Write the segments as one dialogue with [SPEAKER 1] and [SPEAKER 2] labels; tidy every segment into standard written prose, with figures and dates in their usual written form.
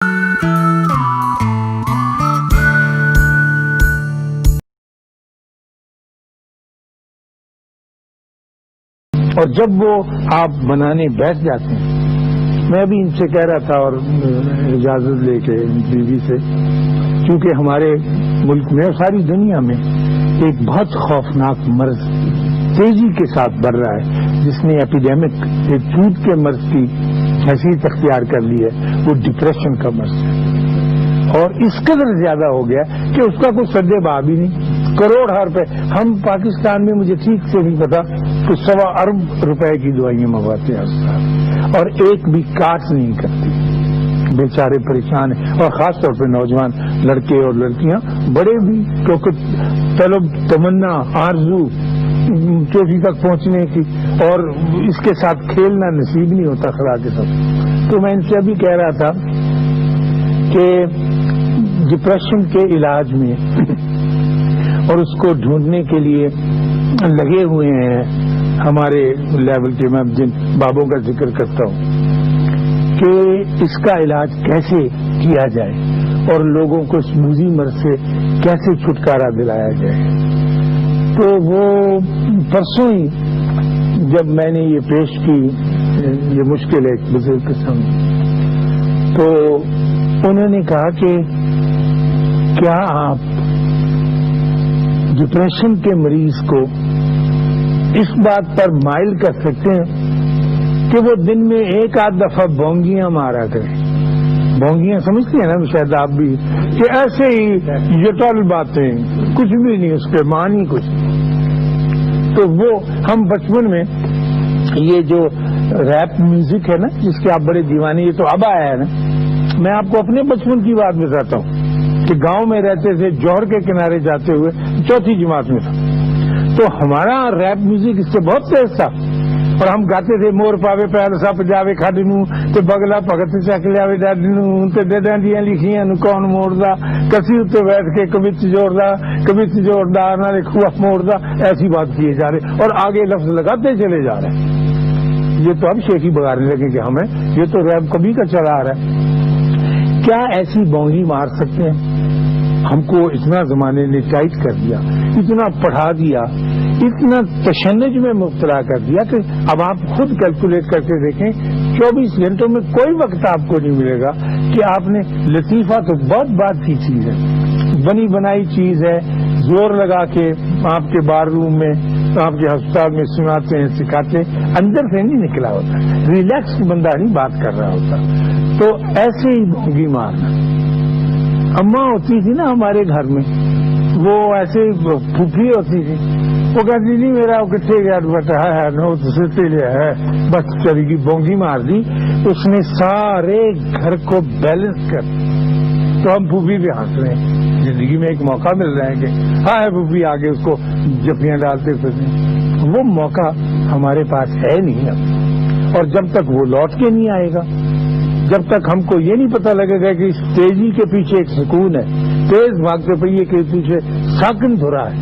[SPEAKER 1] اور جب وہ آپ بنانے بیٹھ جاتے ہیں، میں بھی ان سے کہہ رہا تھا اور اجازت لے کے بیوی سے، کیونکہ ہمارے ملک میں اور ساری دنیا میں ایک بہت خوفناک مرض تیزی کے ساتھ بڑھ رہا ہے، جس نے ایپیڈیمک ایک چھوٹ کے مرض کی حیثیت اختیار کر لی ہے، وہ ڈپریشن کا مرض ہے، اور اس قدر زیادہ ہو گیا کہ اس کا کوئی سد باب ہی نہیں۔ کروڑ روپے ہم پاکستان میں، مجھے ٹھیک سے نہیں پتا، تو 1.25 ارب روپے کی دوائیاں منگواتے ہیں اور ایک بھی کاٹ نہیں کرتی، بیچارے پریشان ہیں، اور خاص طور پہ نوجوان لڑکے اور لڑکیاں، بڑے بھی، کیونکہ طلب، تمنا، آرزو چوٹی تک پہنچنے کی، اور اس کے ساتھ کھیلنا نصیب نہیں ہوتا خدا کے ساتھ۔ تو میں ان سے ابھی کہہ رہا تھا کہ ڈپریشن کے علاج میں اور اس کو ڈھونڈنے کے لیے لگے ہوئے ہیں ہمارے لیول کے، میں جن بابوں کا ذکر کرتا ہوں، کہ اس کا علاج کیسے کیا جائے اور لوگوں کو اس موذی مرض سے کیسے چھٹکارا دلایا جائے۔ تو وہ پرسوں ہی جب میں نے یہ پیش کی، یہ مشکل ہے ایک بزرگ کے سامنے، تو انہوں نے کہا کہ کیا آپ ڈپریشن کے مریض کو اس بات پر مائل کر سکتے ہیں کہ وہ دن میں ایک آدھ دفعہ بونگیاں مارا کریں؟ بونگیاں سمجھتے ہیں نا شاید آپ بھی، کہ ایسے ہی یٹل باتیں، کچھ بھی نہیں، اس پہ معنی کچھ نہیں۔ تو وہ ہم بچپن میں یہ جو ریپ میوزک ہے نا، جس کے آپ بڑے دیوانے، یہ تو اب آیا ہے نا۔ میں آپ کو اپنے بچپن کی بات بتاتا ہوں کہ گاؤں میں رہتے تھے، جوہر کے کنارے جاتے ہوئے، 4تھی جماعت میں تھا، تو ہمارا ریپ میوزک اس سے بہت تیز تھا، اور ہم گاتے تھے، مور پاوے پیار سپ جاوے کھڈ نوں تے بگلا بھگت چک لیاوے ڈڈ نوں تے ڈڈاں دیاں لکھیاں نوں کون موڑدا، کسی اتنے بیٹھ کے کبچ جوڑدا نالے کھوا موڑدا، ایسی بات کیے جا رہے اور آگے لفظ لگاتے چلے جا رہے ہیں۔ یہ تو اب شیخی بگاڑنے لگے کہ ہمیں، یہ تو ریپ کبھی کا چلا آ رہا ہے۔ کیا ایسی بونگی مار سکتے ہیں؟ ہم کو اتنا زمانے نے ٹائٹ کر دیا، اتنا پڑھا دیا، اتنا تشنج میں مبتلا کر دیا کہ اب آپ خود کیلکولیٹ کر کے دیکھیں، 24 گھنٹوں میں کوئی وقت آپ کو نہیں ملے گا کہ آپ نے لطیفہ، تو بہت بات کی چیز ہے، بنی بنائی چیز ہے، زور لگا کے آپ کے بار روم میں، آپ کے ہسپتال میں سناتے ہیں، سکھاتے ہیں، اندر سے نہیں نکلا ہوتا، ریلیکس بندہ نہیں بات کر رہا ہوتا۔ تو ایسے ہی بونگی مارنا، اماں ہوتی تھی نا ہمارے گھر میں، وہ ایسے پھوپھی ہوتی تھی، وہ کہتی تھی میرا کتنے گیا بیٹا ہے نو ستے لیا ہے، بس چلی گئی، بونگی مار دی، اس نے سارے گھر کو بیلنس کر۔ تو ہم پھوپھی بھی ہنس رہے ہیں، زندگی میں ایک موقع مل رہا ہے کہ ہاں پھوپھی آگے اس کو جفیاں ڈالتے پھرتے، وہ موقع ہمارے پاس ہے نہیں اب، اور جب تک وہ لوٹ کے نہیں آئے گا، جب تک ہم کو یہ نہیں پتہ لگے گا کہ اس تیزی کے پیچھے ایک سکون ہے، تیز بھاگتے پہیے کے پیچھے ساکن دھرا ہے،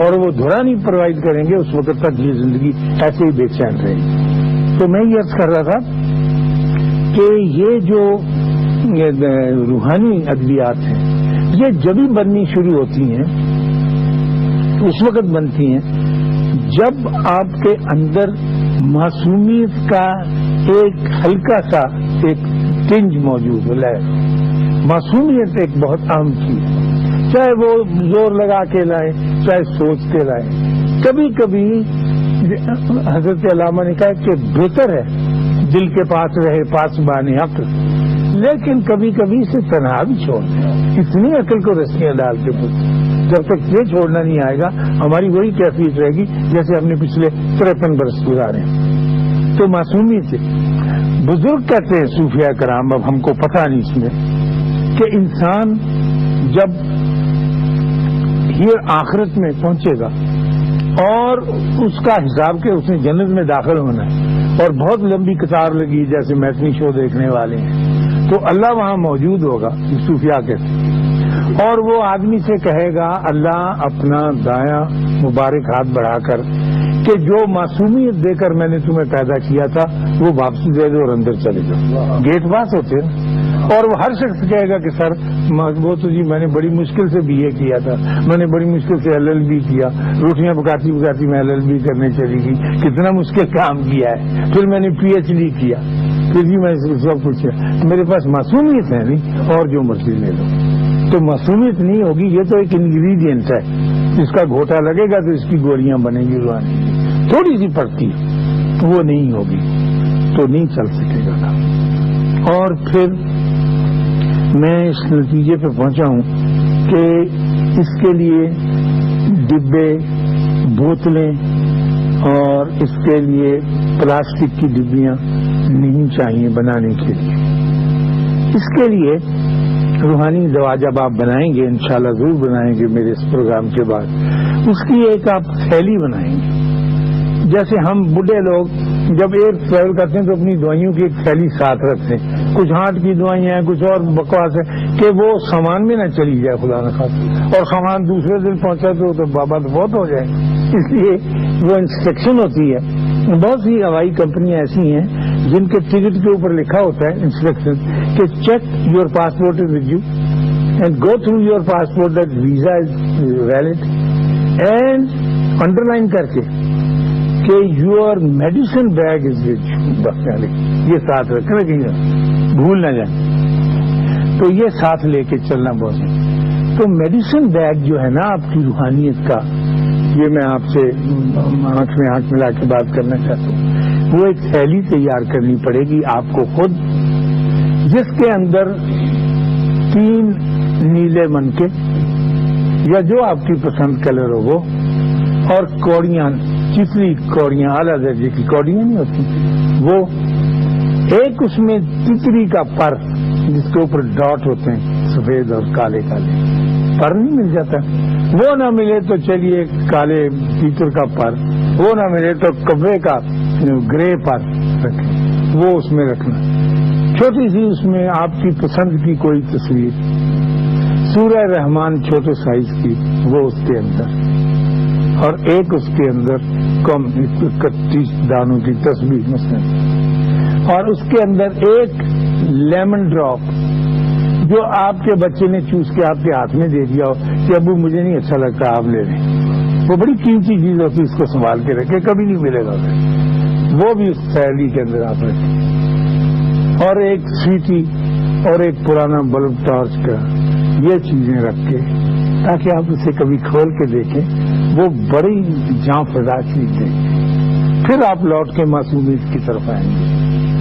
[SPEAKER 1] اور وہ دھرا نہیں پرووائڈ کریں گے، اس وقت تک یہ زندگی ایسے ہی بے چین رہے گی۔ تو میں یہ عرض کر رہا تھا کہ یہ جو روحانی ادویات ہیں، یہ جب ہی بننی شروع ہوتی ہیں، اس وقت بنتی ہیں جب آپ کے اندر معصومیت کا ایک ہلکا سا ایک ٹنج موجود ہو۔ معصومیت ایک بہت عام چیز ہے، چاہے وہ زور لگا کے لائیں، چاہے سوچ کے لائیں۔ کبھی کبھی حضرت علامہ نے کہا کہ بہتر ہے دل کے پاس رہے پاسبان عقل، لیکن کبھی کبھی اسے تنہا بھی چھوڑ دیں، اتنی عقل کو رسیاں ڈال کے جب تک یہ چھوڑنا نہیں آئے گا، ہماری وہی کیفیت رہے گی جیسے ہم نے پچھلے 53 برس گزارے۔ تو معصومیت سے بزرگ کہتے ہیں صوفیاء کرام، اب ہم کو پتہ نہیں اس میں، کہ انسان جب یہ آخرت میں پہنچے گا اور اس کا حساب کہ اس نے جنت میں داخل ہونا ہے، اور بہت لمبی قطار لگی جیسے میٹنی شو دیکھنے والے ہیں، تو اللہ وہاں موجود ہوگا، صوفیاء کہتے ہیں، اور وہ آدمی سے کہے گا اللہ اپنا دایاں مبارک ہاتھ بڑھا کر کہ جو معصومیت دے کر میں نے تمہیں پیدا کیا تھا وہ واپسی دے دو اور اندر چلے جاؤ۔ گیٹ پاس ہوتے ہیں اور وہ ہر شخص کہے گا کہ سر وہ تو جی میں نے بڑی مشکل سے BA کیا تھا، میں نے بڑی مشکل سے LLB کیا، روٹیاں پکاتی پکاتی میں LLB کرنے چلی گئی، کتنا مشکل کام کیا ہے، پھر میں نے PhD کیا، پھر بھی میں سب کچھ میرے پاس معصومیت ہے نہیں، اور جو مرضی لے لو۔ تو معصومیت نہیں ہوگی، یہ تو ایک انگریڈینٹ ہے، اس کا گھوٹا لگے گا تو اس کی گولیاں بنے گی، تھوڑی سی پڑتی وہ نہیں ہوگی تو نہیں چل سکے گا کام۔ اور پھر میں اس نتیجے پہ پہنچا ہوں کہ اس کے لیے ڈبے، بوتلیں اور اس کے لیے پلاسٹک کی ڈبیاں نہیں چاہیے بنانے کے لیے۔ اس کے لیے روحانی دوا جب آپ بنائیں گے، انشاءاللہ ضرور بنائیں گے میرے اس پروگرام کے بعد، اس کی ایک آپ تھیلی بنائیں گے۔ جیسے ہم بڈھے لوگ جب ایئر ٹریول کرتے ہیں تو اپنی دوائیوں کی ایک تھیلی ساتھ رکھتے ہیں، کچھ ہارٹ کی دوائیاں ہیں، کچھ اور بکواس ہے، کہ وہ سامان میں نہ چلی جائے خدا نہ خاصہ، اور سامان دوسرے دن پہنچا تو بابا تو بہت ہو جائے، اس لیے وہ انسٹرکشن ہوتی ہے۔ بہت سی ہوائی کمپنیاں ایسی ہیں جن کے ٹکٹ کے اوپر لکھا ہوتا ہے انسٹرکشن کہ check your passport is with you and go through your passport that visa is valid, and underline کر کے کہ your medicine bag is with you, بس یہ ساتھ رکھنا، کہیں بھول نہ جائیں، تو یہ ساتھ لے کے چلنا بہت ہے۔ تو میڈیسن بیگ جو ہے نا آپ کی روحانیت کا، یہ میں آپ سے آنکھ میں آنکھ ملا کے بات کرنا چاہتا ہوں، وہ ایک تھیلی تیار کرنی پڑے گی آپ کو خود، جس کے اندر 3 نیلے منکے یا جو آپ کی پسند کلر ہو وہ، اور کوڑیاں، چتری کوڑیاں، اعلیٰ درجے کی کوڑیاں نہیں ہوتی وہ، ایک اس میں تتری کا پر جس کے اوپر ڈاٹ ہوتے ہیں سفید اور کالے کالے، پر نہیں مل جاتا، وہ نہ ملے تو چلیے کالے تیتر کا پر، وہ نہ ملے تو کبے کا گرے پر رکھیں، وہ اس میں رکھنا، چھوٹی سی اس میں آپ کی پسند کی کوئی تصویر، سورہ رحمان چھوٹے سائز کی وہ اس کے اندر، اور ایک اس کے اندر کم 31 دانوں کی تسبیح مثلا، اور اس کے اندر ایک لیمن ڈراپ جو آپ کے بچے نے چوس کے آپ کے ہاتھ میں دے دیا ہو کہ ابو مجھے نہیں اچھا لگتا آپ لے لیں، وہ بڑی قیمتی چیز ہوتی ہے، اس کو سنبھال کے رکھے، کبھی نہیں ملے گا، وہ بھی اس تھیلی کے اندر آپ رکھیں، اور ایک سویٹی اور ایک پرانا بلب ٹارچ کا، یہ چیزیں رکھ کے تاکہ آپ اسے کبھی کھول کے دیکھیں، وہ بڑی جاں فضا چیز دیں، پھر آپ لوٹ کے معصومیت کی طرف آئیں گے۔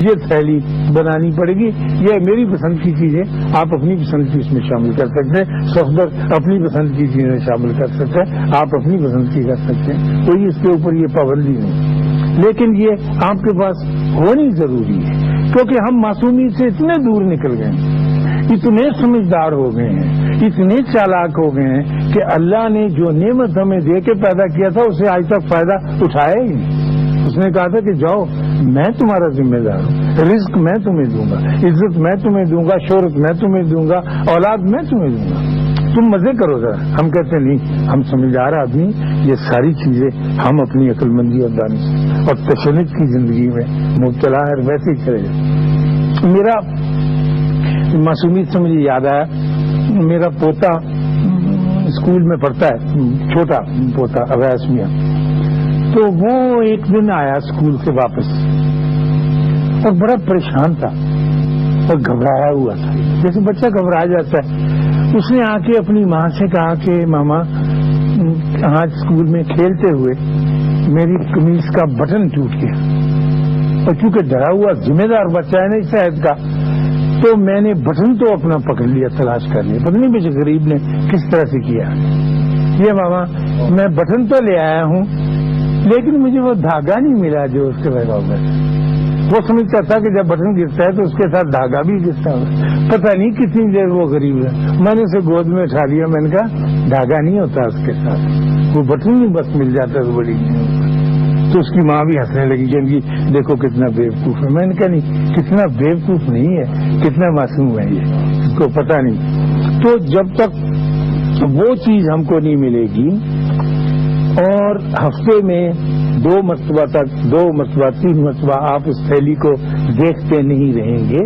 [SPEAKER 1] یہ تھیلی بنانی پڑے گی، یہ میری پسند کی چیزیں، آپ اپنی پسند کی اس میں شامل کر سکتے ہیں، صفدر اپنی پسند کی چیزیں شامل کر سکتے ہیں، آپ اپنی پسند کی کر سکتے ہیں، کوئی اس کے اوپر یہ پابندی نہیں، لیکن یہ آپ کے پاس ہونی ضروری ہے، کیونکہ ہم معصومیت سے اتنے دور نکل گئے ہیں، اتنے سمجھدار ہو گئے ہیں، اتنے چالاک ہو گئے ہیں کہ اللہ نے جو نعمت ہمیں دے کے پیدا کیا تھا اسے آج تک فائدہ اٹھایا ہی نہیں۔ اس نے کہا تھا کہ جاؤ میں تمہارا ذمہ دار ہوں، رزق میں تمہیں دوں گا، عزت میں تمہیں دوں گا، شہرت میں تمہیں دوں گا، اولاد میں تمہیں دوں گا، تم مزے کرو ذرا۔ ہم کہتے ہیں نہیں، ہم سمجھدار آدمی، یہ ساری چیزیں ہم اپنی عقل مندی اور دانش اور تشنج کی زندگی میں مبتلا ہے، ویسے ہی چلے جائیں۔ میرا معصومیت سے مجھے یاد آیا، میرا پوتا اسکول میں پڑھتا ہے، چھوٹا پوتا اویس میاں، تو وہ ایک دن آیا اسکول سے واپس اور بڑا پریشان تھا اور گھبرایا ہوا تھا، جیسے بچہ گھبرا جاتا ہے۔ اس نے آ کے اپنی ماں سے کہا کہ ماما آج اسکول میں کھیلتے ہوئے میری قمیض کا بٹن ٹوٹ گیا، اور چونکہ ڈرا ہوا ذمہ دار بچہ ہے نا اس صحت کا، تو میں نے بٹن تو اپنا پکڑ لیا، تلاش کر لیا، پتہ نہیں مجھے غریب نے کس طرح سے کیا۔ یہ ماما میں بٹن تو لے آیا ہوں لیکن مجھے وہ دھاگا نہیں ملا جو اس کے لگا ہوا ہے۔ وہ سمجھتا تھا کہ جب بٹن گرتا ہے تو اس کے ساتھ دھاگا بھی گرتا ہے، پتہ نہیں کتنی دیر وہ غریب ہے۔ میں نے اسے گود میں اٹھا لیا، میں نے کہا دھاگا نہیں ہوتا اس کے ساتھ، وہ بٹن ہی بس مل جاتا تو بڑی نہیں ہوتا۔ تو اس کی ماں بھی ہنسنے لگی کہ دیکھو کتنا بیوقوف ہے۔ میں نے کہا نہیں، کتنا بیوقوف نہیں ہے، کتنا معصوم ہے یہ، اس کو پتہ نہیں۔ تو جب تک وہ چیز ہم کو نہیں ملے گی اور ہفتے میں 2 مرتبہ تک 2 مرتبہ 3 مرتبہ آپ اس تھیلی کو دیکھتے نہیں رہیں گے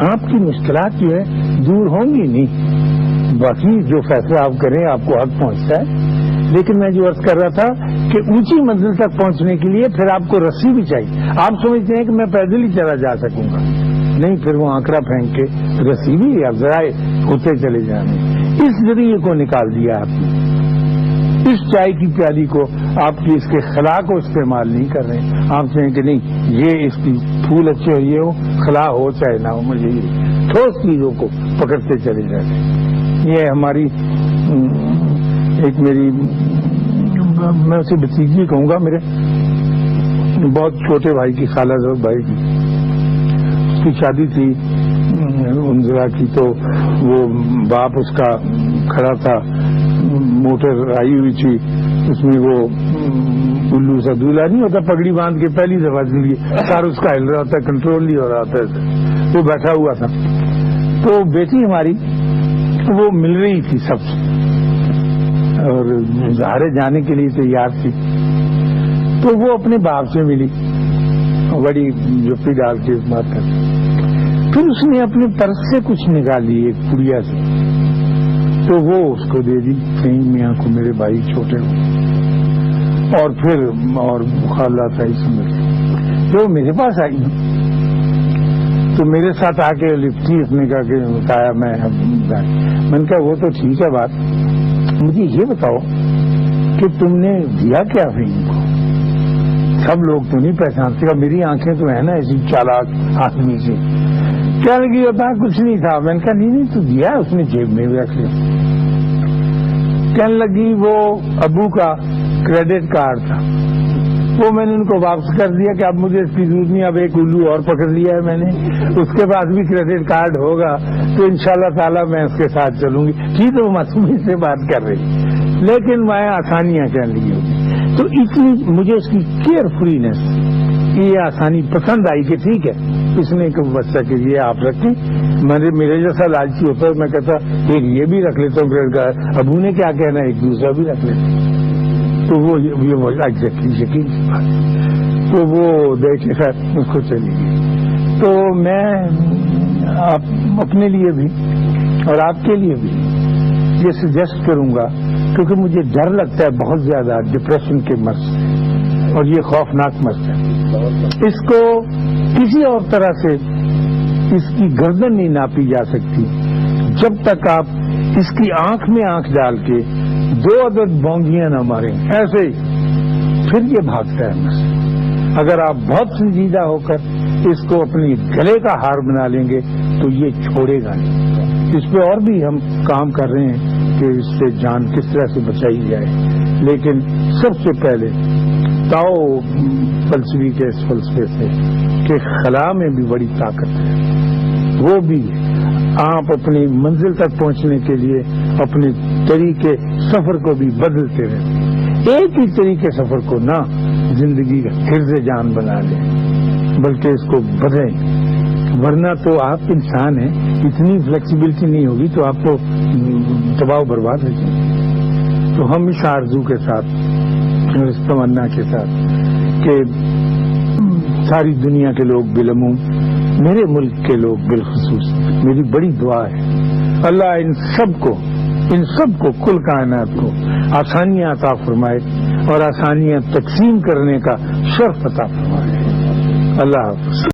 [SPEAKER 1] آپ کی مشکلات جو ہے دور ہوں گی نہیں، باقی جو فیصلہ آپ کریں آپ کو حق پہنچتا ہے. لیکن میں جو عرض کر رہا تھا کہ اونچی منزل تک پہنچنے کے لیے پھر آپ کو رسی بھی چاہیے. آپ سمجھتے ہیں کہ میں پیدل ہی چلا جا سکوں گا، نہیں، پھر وہ آنکڑا پھینک کے رسی بھی یا ذرائع ہوتے چلے جانے. اس ذریعے کو نکال دیا آپ نے. اس چائے کی پیالی کو آپ کی اس کے خلا کو استعمال نہیں کر رہے. آپ کہیں کہ نہیں یہ اس کی پھول اچھے ہو یہ ہو، خلا ہو چاہے نہ ہو، مجھے یہ ٹھوس چیزوں کو پکڑتے چلے جاتے. یہ ہماری ایک میری، میں اسے بھتیجی کہوں گا، میرے بہت چھوٹے بھائی کی، خالہ زوج بھائی کی، اس کی شادی تھی انزلہ کی، تو وہ باپ اس کا کھڑا تھا، موٹر آئی ہوئی تھی، اس میں وہ الو سا دولہا نہیں ہوتا پگڑی باندھ کے پہلی دفعہ زندگی سار اس کا ہل رہا ہوتا ہے، کنٹرول نہیں ہو رہا ہوتا، وہ بیٹھا ہوا تھا. تو بیٹی ہماری وہ مل رہی تھی سب سے اور سہارے جانے کے لیے تیار تھی. تو وہ اپنے باپ سے ملی، بڑی جپی ڈال کے اس بات کرتی. پھر اس نے اپنے پرس سے کچھ نکالی ایک پڑیا سے، تو وہ اس کو دے دی کہیں میاں کو، میرے بھائی چھوٹے ہو. اور پھر اور خالہ تھا اس میں جو میرے پاس آئی تو میرے ساتھ آ کے لپٹی، اس نے کہا کہ بتایا میں نے کہا وہ تو ٹھیک ہے بات، مجھے یہ بتاؤ کہ تم نے دیا کیا فہیم کو؟ سب لوگ تو نہیں پہچانتے. میری آنکھیں تو ہیں نا ایسی چالاک آدمی سے. کہنے لگی ہوتا کچھ نہیں تھا. میں نے کہا نہیں تو دیا، اس نے جیب میں بھی رکھ لیا. کہنے لگی وہ ابو کا کریڈٹ کارڈ تھا، وہ میں نے ان کو واپس کر دیا کہ اب مجھے اس کی ضرورت نہیں، اب ایک الو اور پکڑ لیا ہے میں نے، اس کے بعد بھی کریڈٹ کارڈ ہوگا تو انشاءاللہ تعالی میں اس کے ساتھ چلوں گی. ٹھیک ہے وہ معصومی سے بات کر رہی، لیکن میں آسانیاں کہنے لگی ہوگی. تو اس لیے مجھے اس کی کیئر فرینس، یہ آسانی پسند آئی کہ ٹھیک ہے اس نے ایک بچہ کے لیے آپ رکھیں. میرے جیسا لالچی ہوتا ہے میں کہتا ایک یہ بھی رکھ لیتا ہوں کریڈٹ کارڈ، ابو نے کیا کہنا ایک دوسرا بھی رکھ لیتا. تو وہ ایگزیکٹلی یقین کی بات، تو وہ دیکھ کے خیر اس کو چلی گئی. تو میں اپنے لیے بھی اور آپ کے لیے بھی یہ سجیسٹ کروں گا، کیونکہ مجھے ڈر لگتا ہے بہت زیادہ ڈپریشن کے مرض سے، اور یہ خوفناک مرض ہے. اس کو کسی اور طرح سے اس کی گردن نہیں ناپی جا سکتی جب تک آپ اس کی آنکھ میں آنکھ ڈال کے 2 عدد بونگیاں نہ ماریں ایسے ہی، پھر یہ بھاگتا ہے مجھ سے. اگر آپ بہت سنجیدہ ہو کر اس کو اپنی گلے کا ہار بنا لیں گے تو یہ چھوڑے گا نہیں. اس پہ اور بھی ہم کام کر رہے ہیں کہ اس سے جان کس طرح سے بچائی جائے. لیکن سب سے پہلے تاؤ فلسفی کے اس فلسفے سے کہ خلا میں بھی بڑی طاقت ہے، وہ بھی آپ اپنی منزل تک پہنچنے کے لیے اپنے طریقے سفر کو بھی بدلتے رہیں. ایک ہی طریقے سفر کو نہ زندگی کا حرز جان بنا لیں، بلکہ اس کو بدلیں، ورنہ تو آپ انسان ہیں، اتنی فلیکسیبلٹی نہیں ہوگی تو آپ کو تباہ و برباد ہو جائیں. تو ہم اس آرزو کے ساتھ، اس تمنا کے ساتھ کہ ساری دنیا کے لوگ بالعموم، میرے ملک کے لوگ بالخصوص، میری بڑی دعا ہے اللہ ان سب کو کل کائنات کو آسانیاں عطا فرمائے اور آسانیاں تقسیم کرنے کا شرف عطا فرمائے. اللہ حافظ.